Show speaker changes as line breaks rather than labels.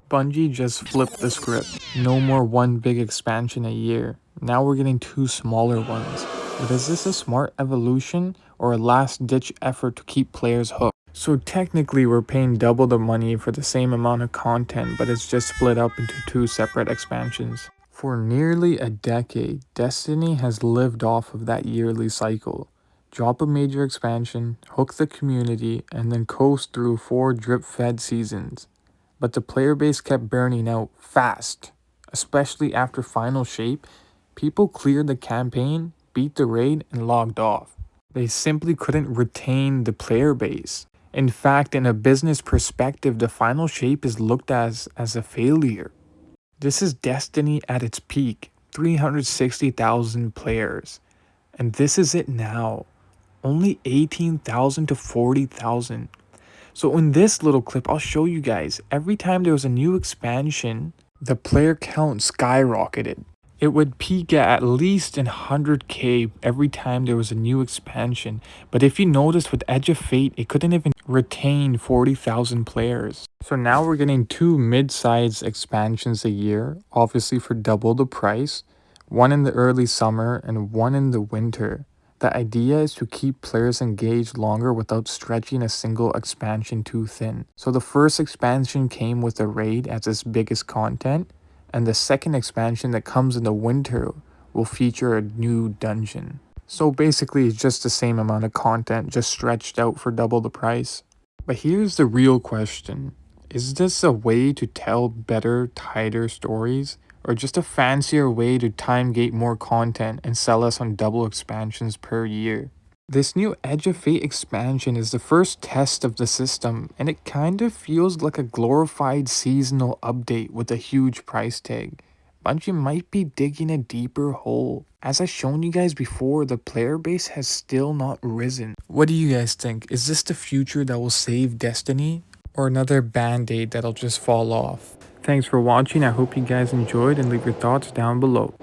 Bungie just flipped the script. No more one big expansion a year. Now we're getting two smaller ones. But is this a smart evolution or a last-ditch effort to keep players hooked? So technically we're paying double the money for the same amount of content, but it's just split up into two separate expansions. For nearly a decade, Destiny has lived off of that yearly cycle. Drop a major expansion, hook the community, and then coast through 4 drip-fed seasons. But the player base kept burning out fast, especially after Final Shape. People cleared the campaign, beat the raid, and logged off. They simply couldn't retain the player base. In fact, in a business perspective, the Final Shape is looked as a failure. This is Destiny at its peak, 360,000 players. And this is it now, only 18,000 to 40,000. So in this little clip, I'll show you guys, every time there was a new expansion, the player count skyrocketed. It would peak at least in 100k every time there was a new expansion. But if you notice with Edge of Fate, it couldn't even retain 40,000 players. So now we're getting two mid-sized expansions a year, obviously for double the price. One in the early summer and one in the winter. The idea is to keep players engaged longer without stretching a single expansion too thin. So the first expansion came with a raid as its biggest content, and the second expansion that comes in the winter will feature a new dungeon. So basically it's just the same amount of content, just stretched out for double the price. But here's the real question. Is this a way to tell better, tighter stories? Or just a fancier way to time gate more content and sell us on double expansions per year? This new Edge of Fate expansion is the first test of the system, and it kind of feels like a glorified seasonal update with a huge price tag. Bungie might be digging a deeper hole. As I've shown you guys before, the player base has still not risen. What do you guys think? Is this the future that will save Destiny? Or another band-aid that'll just fall off? Thanks for watching, I hope you guys enjoyed and leave your thoughts down below.